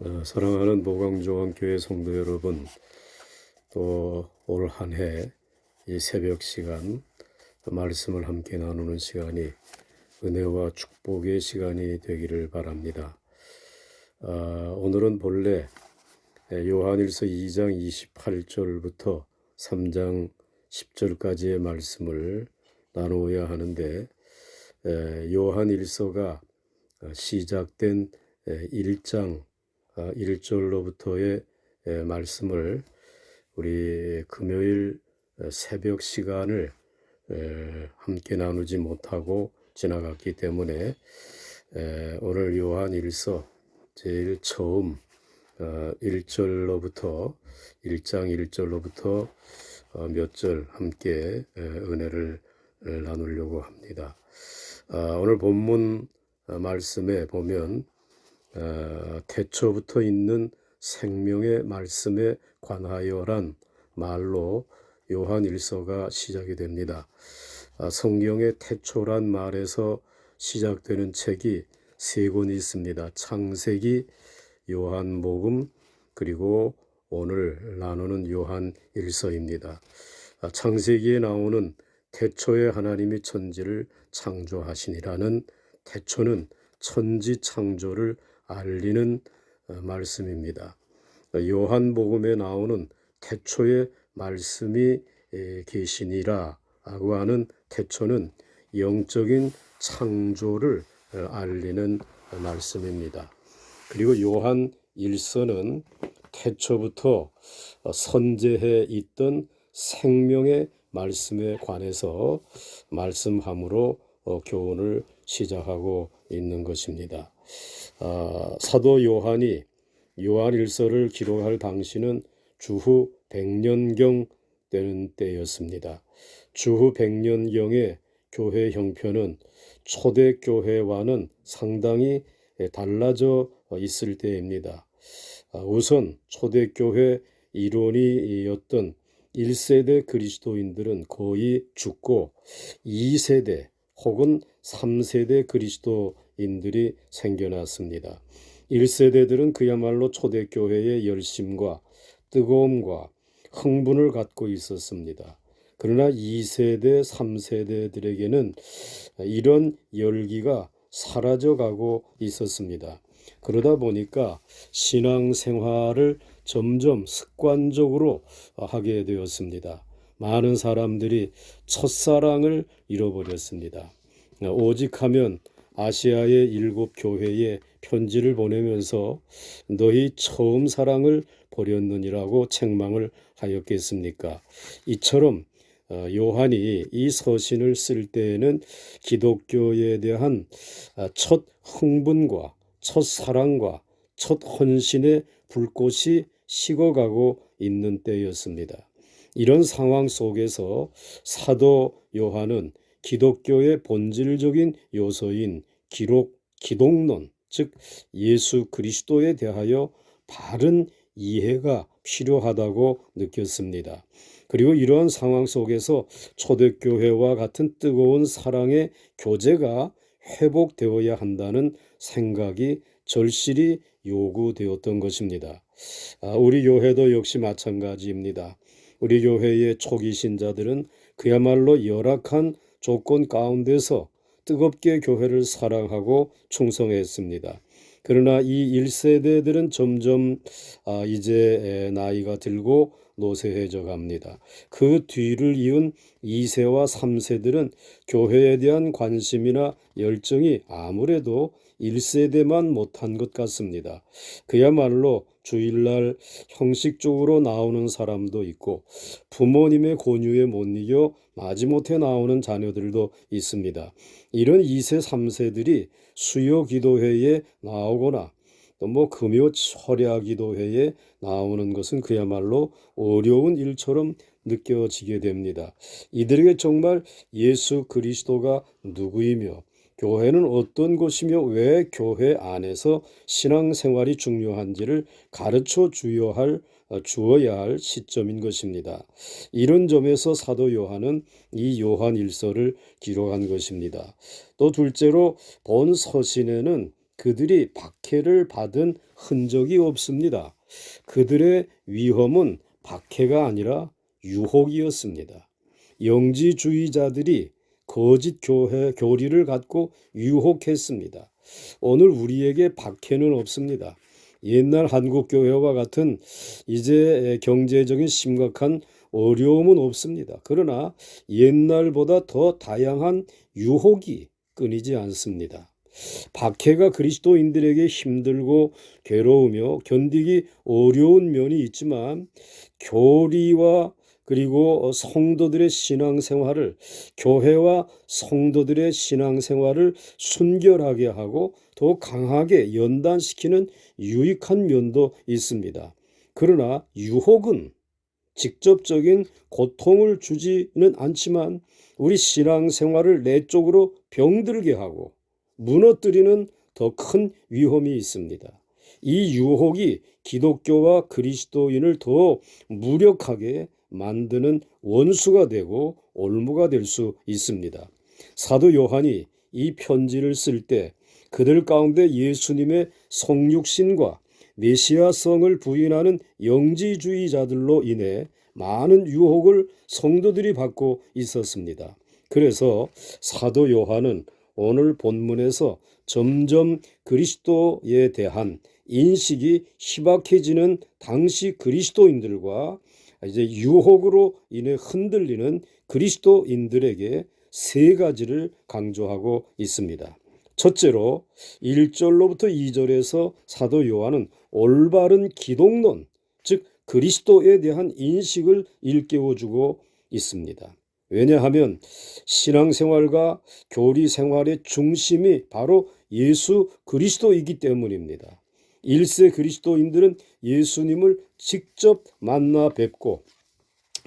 사랑하는 보광종합교회 성도 여러분, 또 올 한 해 이 새벽 시간 말씀을 함께 나누는 시간이 은혜와 축복의 시간이 되기를 바랍니다. 오늘은 본래 요한일서 2장 28절부터 3장 10절까지의 말씀을 나누어야 하는데, 요한일서가 시작된 1장 1절로부터의 말씀을 우리 금요일 새벽 시간을 함께 나누지 못하고 지나갔기 때문에 오늘 요한일서 제일 처음 1절로부터 1장 1절로부터 몇 절 함께 은혜를 나누려고 합니다. 오늘 본문 말씀에 보면 태초부터 있는 생명의 말씀에 관하여란 말로 요한일서가 시작이 됩니다. 성경의 태초란 말에서 시작되는 책이 세 권이 있습니다. 창세기, 요한복음, 그리고 오늘 나누는 요한일서입니다. 창세기에 나오는 태초에 하나님이 천지를 창조하시니라는 태초는 천지 창조를 알리는 말씀입니다. 요한복음에 나오는 태초에 말씀이 계시니라라고 하는 태초는 영적인 창조를 알리는 말씀입니다. 그리고 요한일서는 태초부터 선재해 있던 생명의 말씀에 관해서 말씀함으로 교훈을 시작하고 있는 것입니다. 사도 요한이 요한일서를 기록할 당시는 주후 100년경 되는 때였습니다. 주후 100년경의 교회 형편은 초대교회와는 상당히 달라져 있을 때입니다. 우선 초대교회 일원이었던 1세대 그리스도인들은 거의 죽고 2세대 혹은 3세대 그리스도인들이 생겨났습니다. 1세대들은 그야말로 초대교회의 열심과 뜨거움과 흥분을 갖고 있었습니다. 그러나 2세대, 3세대들에게는 이런 열기가 사라져가고 있었습니다. 그러다 보니까 신앙생활을 점점 습관적으로 하게 되었습니다. 많은 사람들이 첫사랑을 잃어버렸습니다. 오직 하면 아시아의 7교회에 편지를 보내면서 너희 처음 사랑을 버렸느니라고 책망을 하였겠습니까? 이처럼 요한이 이 서신을 쓸 때에는 기독교에 대한 첫 흥분과 첫 사랑과 첫 헌신의 불꽃이 식어가고 있는 때였습니다. 이런 상황 속에서 사도 요한은 기독교의 본질적인 요소인 기독론, 즉 예수 그리스도에 대하여 바른 이해가 필요하다고 느꼈습니다. 그리고 이러한 상황 속에서 초대교회와 같은 뜨거운 사랑의 교제가 회복되어야 한다는 생각이 절실히 요구되었던 것입니다. 우리 교회도 역시 마찬가지입니다. 우리 교회의 초기 신자들은 그야말로 열악한 조건 가운데서 뜨겁게 교회를 사랑하고 충성했습니다. 그러나 이 1세대들은 점점 이제 나이가 들고 노쇠해져 갑니다. 그 뒤를 이은 2세와 3세들은 교회에 대한 관심이나 열정이 아무래도 1세대만 못한 것 같습니다. 그야말로 주일날 형식적으로 나오는 사람도 있고 부모님의 권유에 못 이겨 마지못해 나오는 자녀들도 있습니다. 이런 2세, 3세들이 수요 기도회에 나오거나 또 금요 철야 기도회에 나오는 것은 그야말로 어려운 일처럼 느껴지게 됩니다. 이들에게 정말 예수 그리스도가 누구이며 교회는 어떤 곳이며 왜 교회 안에서 신앙생활이 중요한지를 가르쳐 주어야 할 시점인 것입니다. 이런 점에서 사도 요한은 이 요한일서를 기록한 것입니다. 또 둘째로 본 서신에는 그들이 박해를 받은 흔적이 없습니다. 그들의 위험은 박해가 아니라 유혹이었습니다. 영지주의자들이 거짓 교리를 갖고 유혹했습니다. 오늘 우리에게 박해는 없습니다. 옛날 한국교회와 같은 이제 경제적인 심각한 어려움은 없습니다. 그러나 옛날보다 더 다양한 유혹이 끊이지 않습니다. 박해가 그리스도인들에게 힘들고 괴로우며 견디기 어려운 면이 있지만 교리와 그리고 성도들의 신앙생활을 교회와 성도들의 신앙생활을 순결하게 하고 더 강하게 연단시키는 유익한 면도 있습니다. 그러나 유혹은 직접적인 고통을 주지는 않지만 우리 신앙생활을 내적으로 병들게 하고 무너뜨리는 더 큰 위험이 있습니다. 이 유혹이 기독교와 그리스도인을 더 무력하게 만드는 원수가 되고 올무가 될 수 있습니다. 사도 요한이 이 편지를 쓸 때 그들 가운데 예수님의 성육신과 메시아성을 부인하는 영지주의자들로 인해 많은 유혹을 성도들이 받고 있었습니다. 그래서 사도 요한은 오늘 본문에서 점점 그리스도에 대한 인식이 희박해지는 당시 그리스도인들과 이제 유혹으로 인해 흔들리는 그리스도인들에게 세 가지를 강조하고 있습니다. 첫째로 1절로부터 2절에서 사도 요한은 올바른 기독론, 즉 그리스도에 대한 인식을 일깨워주고 있습니다. 왜냐하면 신앙생활과 교리생활의 중심이 바로 예수 그리스도이기 때문입니다. 1세 그리스도인들은 예수님을 직접 만나 뵙고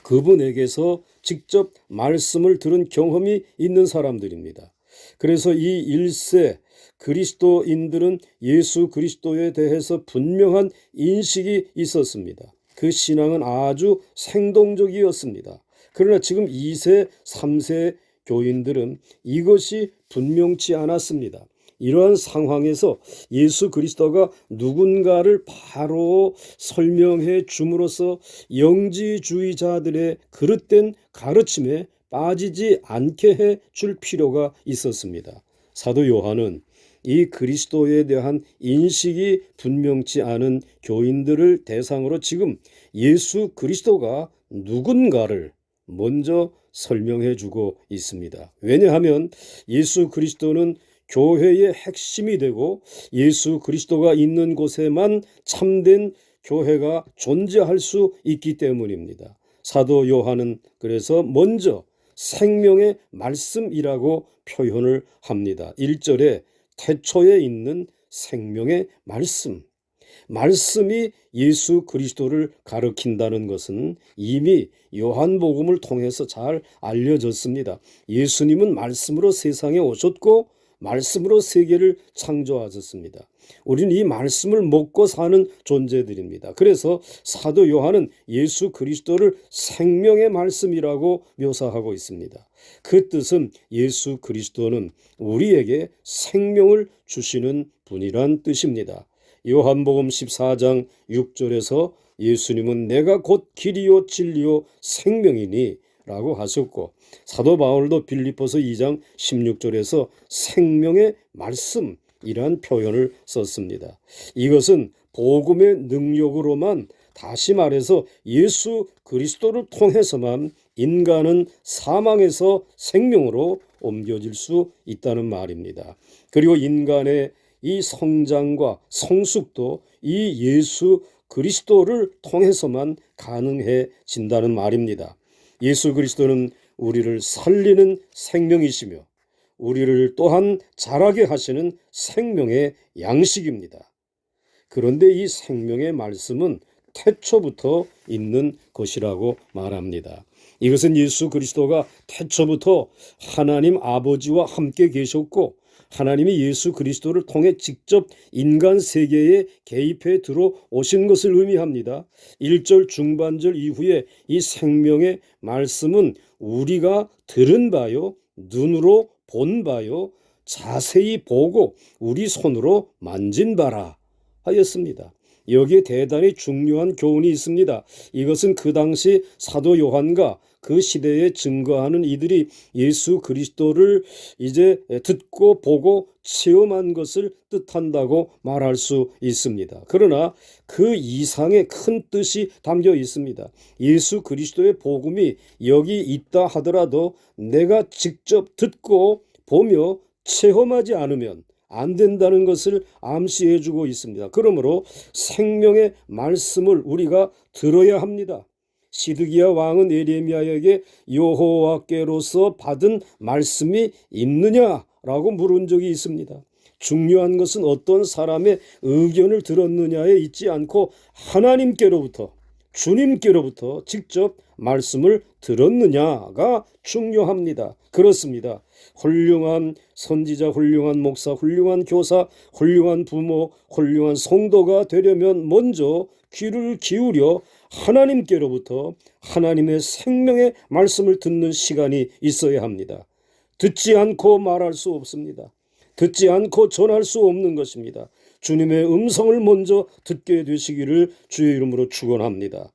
그분에게서 직접 말씀을 들은 경험이 있는 사람들입니다. 그래서 이 1세 그리스도인들은 예수 그리스도에 대해서 분명한 인식이 있었습니다. 그 신앙은 아주 생동적이었습니다. 그러나 지금 2세, 3세 교인들은 이것이 분명치 않았습니다. 이러한 상황에서 예수 그리스도가 누군가를 바로 설명해 줌으로써 영지주의자들의 그릇된 가르침에 빠지지 않게 해 줄 필요가 있었습니다. 사도 요한은 이 그리스도에 대한 인식이 분명치 않은 교인들을 대상으로 지금 예수 그리스도가 누군가를 먼저 설명해 주고 있습니다. 왜냐하면 예수 그리스도는 교회의 핵심이 되고 예수 그리스도가 있는 곳에만 참된 교회가 존재할 수 있기 때문입니다. 사도 요한은 그래서 먼저 생명의 말씀이라고 표현을 합니다. 1절에 태초에 있는 생명의 말씀. 말씀이 예수 그리스도를 가리킨다는 것은 이미 요한복음을 통해서 잘 알려졌습니다. 예수님은 말씀으로 세상에 오셨고 말씀으로 세계를 창조하셨습니다. 우리는 이 말씀을 먹고 사는 존재들입니다. 그래서 사도 요한은 예수 그리스도를 생명의 말씀이라고 묘사하고 있습니다. 그 뜻은 예수 그리스도는 우리에게 생명을 주시는 분이란 뜻입니다. 요한복음 14장 6절에서 예수님은 내가 곧 길이요 진리요 생명이니 라고 하셨고 사도 바울도 빌립보서 2장 16절에서 생명의 말씀이란 표현을 썼습니다. 이것은 복음의 능력으로만 다시 말해서 예수 그리스도를 통해서만 인간은 사망에서 생명으로 옮겨질 수 있다는 말입니다. 그리고 인간의 이 성장과 성숙도 이 예수 그리스도를 통해서만 가능해진다는 말입니다. 예수 그리스도는 우리를 살리는 생명이시며 우리를 또한 자라게 하시는 생명의 양식입니다. 그런데 이 생명의 말씀은 태초부터 있는 것이라고 말합니다. 이것은 예수 그리스도가 태초부터 하나님 아버지와 함께 계셨고 하나님이 예수 그리스도를 통해 직접 인간 세계에 개입해 들어오신 것을 의미합니다. 1절 중반절 이후에 이 생명의 말씀은 우리가 들은 바요, 눈으로 본 바요, 자세히 보고 우리 손으로 만진 바라 하였습니다. 여기에 대단히 중요한 교훈이 있습니다. 이것은 그 당시 사도 요한과 그 시대에 증거하는 이들이 예수 그리스도를 이제 듣고 보고 체험한 것을 뜻한다고 말할 수 있습니다. 그러나 그 이상의 큰 뜻이 담겨 있습니다. 예수 그리스도의 복음이 여기 있다 하더라도 내가 직접 듣고 보며 체험하지 않으면 안 된다는 것을 암시해 주고 있습니다. 그러므로 생명의 말씀을 우리가 들어야 합니다. 시드기야 왕은 에레미야에게 여호와께로서 받은 말씀이 있느냐라고 물은 적이 있습니다. 중요한 것은 어떤 사람의 의견을 들었느냐에 있지 않고 하나님께로부터, 주님께로부터 직접 말씀을 들었느냐가 중요합니다. 그렇습니다. 훌륭한 선지자, 훌륭한 목사, 훌륭한 교사, 훌륭한 부모, 훌륭한 성도가 되려면 먼저 귀를 기울여 하나님께로부터 하나님의 생명의 말씀을 듣는 시간이 있어야 합니다. 듣지 않고 말할 수 없습니다. 듣지 않고 전할 수 없는 것입니다. 주님의 음성을 먼저 듣게 되시기를 주의 이름으로 축원합니다.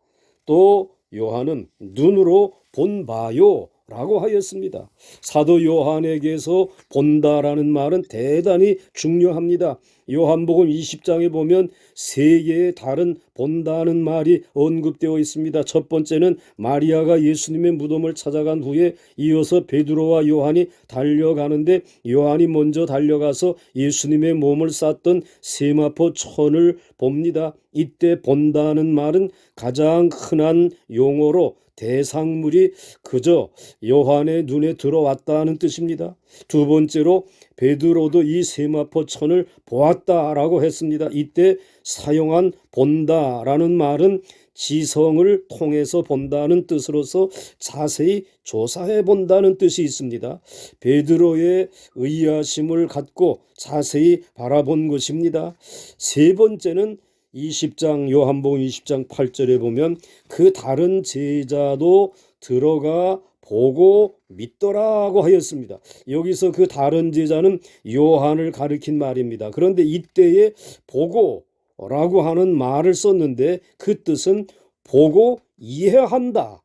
또 요한은 눈으로 본 바요 라고 하였습니다. 사도 요한에게서 본다라는 말은 대단히 중요합니다. 요한복음 20장에 보면 세 개의 다른 본다는 말이 언급되어 있습니다. 첫 번째는 마리아가 예수님의 무덤을 찾아간 후에 이어서 베드로와 요한이 달려가는데 요한이 먼저 달려가서 예수님의 몸을 쌌던 세마포 천을 봅니다. 이때 본다는 말은 가장 흔한 용어로 대상물이 그저 요한의 눈에 들어왔다는 뜻입니다. 두 번째로 베드로도 이 세마포 천을 보았다라고 했습니다. 이때 사용한 본다라는 말은 지성을 통해서 본다는 뜻으로서 자세히 조사해 본다는 뜻이 있습니다. 베드로의 의아심을 갖고 자세히 바라본 것입니다. 세 번째는 20장 요한복음 20장 8절에 보면 그 다른 제자도 들어가 보고 믿더라고 하였습니다. 여기서 그 다른 제자는 요한을 가리킨 말입니다. 그런데 이때에 보고라고 하는 말을 썼는데 그 뜻은 보고 이해한다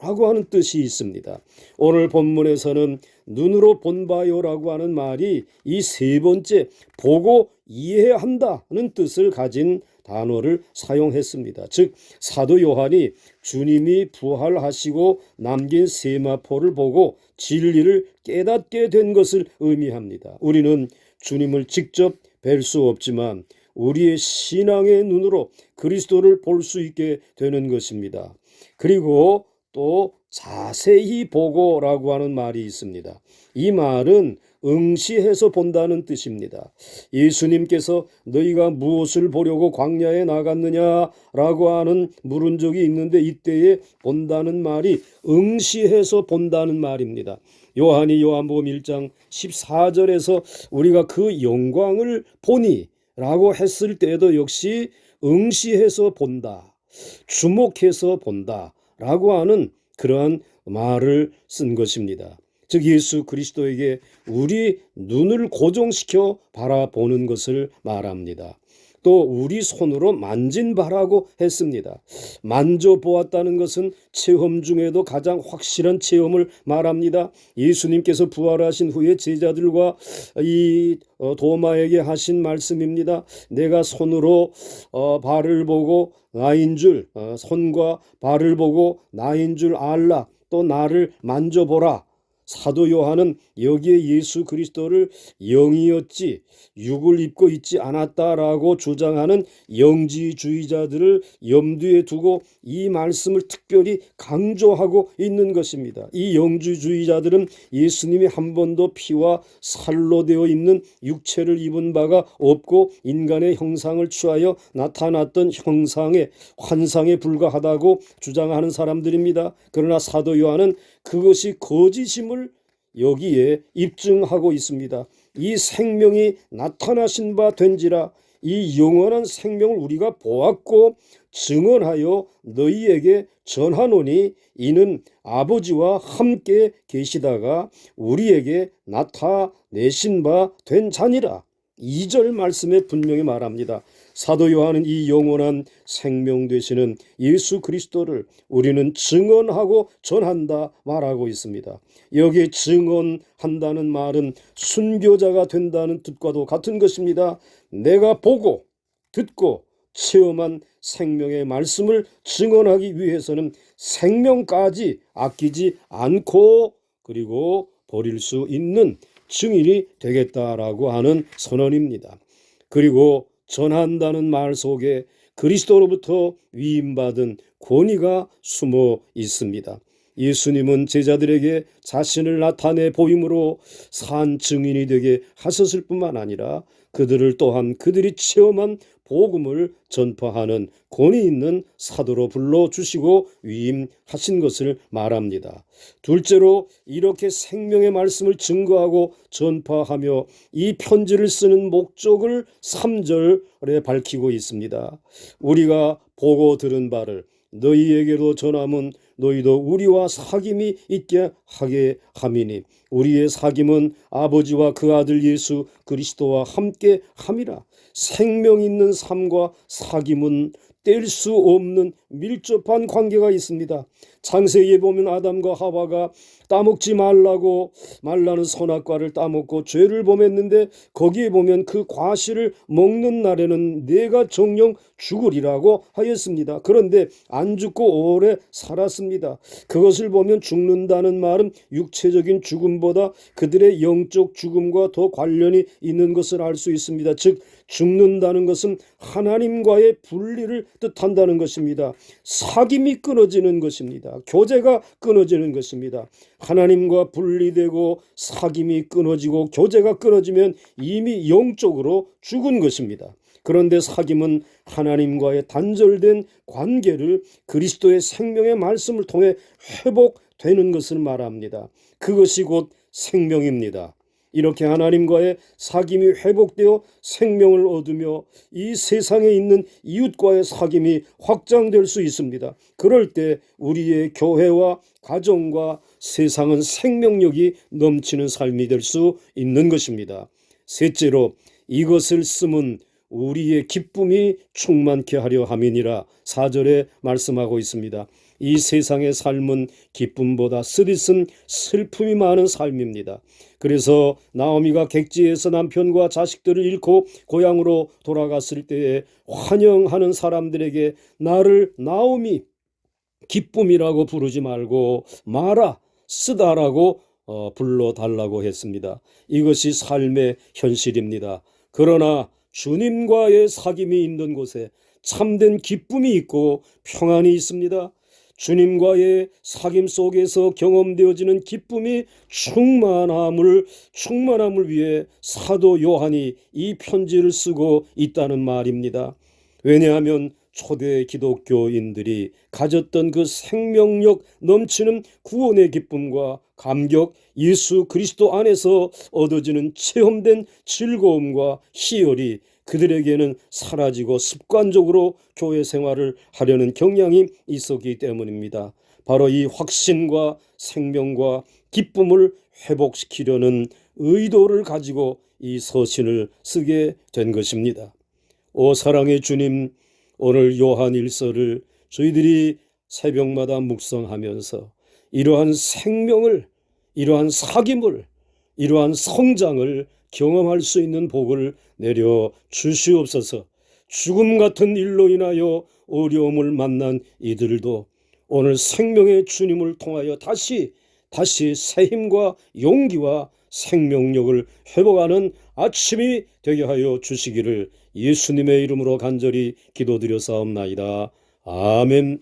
라고 하는 뜻이 있습니다. 오늘 본문에서는 눈으로 본바요라고 하는 말이 이 세 번째 보고 이해한다는 뜻을 가진 단어를 사용했습니다. 즉 사도 요한이 주님이 부활하시고 남긴 세마포를 보고 진리를 깨닫게 된 것을 의미합니다. 우리는 주님을 직접 뵐 수 없지만 우리의 신앙의 눈으로 그리스도를 볼 수 있게 되는 것입니다. 그리고 또 자세히 보고라고 하는 말이 있습니다. 이 말은 응시해서 본다는 뜻입니다. 예수님께서 너희가 무엇을 보려고 광야에 나갔느냐라고 하는 물은 적이 있는데 이때에 본다는 말이 응시해서 본다는 말입니다. 요한이 요한복음 1장 14절에서 우리가 그 영광을 보니 라고 했을 때에도 역시 응시해서 본다, 주목해서 본다 라고 하는 그러한 말을 쓴 것입니다. 즉 예수 그리스도에게 우리 눈을 고정시켜 바라보는 것을 말합니다. 또 우리 손으로 만진 바라고 했습니다. 만져보았다는 것은 체험 중에도 가장 확실한 체험을 말합니다. 예수님께서 부활하신 후에 제자들과 이 도마에게 하신 말씀입니다. 내가 손으로 발을 보고 나인 줄, 손과 발을 보고 나인 줄 알라. 또 나를 만져보라. 사도 요한은 여기에 예수 그리스도를 영이었지 육을 입고 있지 않았다라고 주장하는 영지주의자들을 염두에 두고 이 말씀을 특별히 강조하고 있는 것입니다. 이 영지주의자들은 예수님이 한 번도 피와 살로 되어 있는 육체를 입은 바가 없고 인간의 형상을 취하여 나타났던 형상의 환상에 불과하다고 주장하는 사람들입니다. 그러나 사도 요한은 그것이 거짓임을 여기에 입증하고 있습니다. 이 생명이 나타나신 바 된지라 이 영원한 생명을 우리가 보았고 증언하여 너희에게 전하노니 이는 아버지와 함께 계시다가 우리에게 나타내신 바 된 자니라. 2절 말씀에 분명히 말합니다. 사도 요한은 이 영원한 생명 되시는 예수 그리스도를 우리는 증언하고 전한다 말하고 있습니다. 여기에 증언한다는 말은 순교자가 된다는 뜻과도 같은 것입니다. 내가 보고 듣고 체험한 생명의 말씀을 증언하기 위해서는 생명까지 아끼지 않고 그리고 버릴 수 있는 증인이 되겠다라고 하는 선언입니다. 그리고 전한다는 말 속에 그리스도로부터 위임받은 권위가 숨어 있습니다. 예수님은 제자들에게 자신을 나타내 보임으로 산 증인이 되게 하셨을 뿐만 아니라 그들을 또한 그들이 체험한 복음을 전파하는 권위 있는 사도로 불러주시고 위임하신 것을 말합니다. 둘째로 이렇게 생명의 말씀을 증거하고 전파하며 이 편지를 쓰는 목적을 3절에 밝히고 있습니다. 우리가 보고 들은 바를 너희에게로 전함은 너희도 우리와 사귐이 있게 하게 함이니 우리의 사귐은 아버지와 그 아들 예수 그리스도와 함께 함이라. 생명 있는 삶과 사귐은 뗄 수 없는 밀접한 관계가 있습니다. 창세기에 보면 아담과 하와가 따먹지 말라는 선악과를 따먹고 죄를 범했는데 거기에 보면 그 과실을 먹는 날에는 내가 정녕 죽으리라고 하였습니다. 그런데 안 죽고 오래 살았습니다. 그것을 보면 죽는다는 말은 육체적인 죽음보다 그들의 영적 죽음과 더 관련이 있는 것을 알 수 있습니다. 즉 죽는다는 것은 하나님과의 분리를 뜻한다는 것입니다. 사귐이 끊어지는 것입니다. 교제가 끊어지는 것입니다. 하나님과 분리되고 사귐이 끊어지고 교제가 끊어지면 이미 영적으로 죽은 것입니다. 그런데 사귐은 하나님과의 단절된 관계를 그리스도의 생명의 말씀을 통해 회복되는 것을 말합니다. 그것이 곧 생명입니다. 이렇게 하나님과의 사귐이 회복되어 생명을 얻으며 이 세상에 있는 이웃과의 사귐이 확장될 수 있습니다. 그럴 때 우리의 교회와 가정과 세상은 생명력이 넘치는 삶이 될 수 있는 것입니다. 셋째로 이것을 쓰면 우리의 기쁨이 충만케 하려 함이니라 4절에 말씀하고 있습니다. 이 세상의 삶은 기쁨보다 쓰디쓴 슬픔이 많은 삶입니다. 그래서 나오미가 객지에서 남편과 자식들을 잃고 고향으로 돌아갔을 때에 환영하는 사람들에게 나를 나오미 기쁨이라고 부르지 말고 마라 쓰다라고 불러달라고 했습니다. 이것이 삶의 현실입니다. 그러나 주님과의 사귐이 있는 곳에 참된 기쁨이 있고 평안이 있습니다. 주님과의 사귐 속에서 경험되어지는 기쁨이 충만함을 위해 사도 요한이 이 편지를 쓰고 있다는 말입니다. 왜냐하면 초대 기독교인들이 가졌던 그 생명력 넘치는 구원의 기쁨과 감격, 예수 그리스도 안에서 얻어지는 체험된 즐거움과 희열이 그들에게는 사라지고 습관적으로 교회 생활을 하려는 경향이 있었기 때문입니다. 바로 이 확신과 생명과 기쁨을 회복시키려는 의도를 가지고 이 서신을 쓰게 된 것입니다. 오 사랑의 주님, 오늘 요한 1서를 저희들이 새벽마다 묵상하면서 이러한 생명을, 이러한 사귐을, 이러한 성장을 경험할 수 있는 복을 내려 주시옵소서. 죽음 같은 일로 인하여 어려움을 만난 이들도 오늘 생명의 주님을 통하여 다시 새 힘과 용기와 생명력을 회복하는 아침이 되게 하여 주시기를 예수님의 이름으로 간절히 기도드려 사옵나이다. 아멘.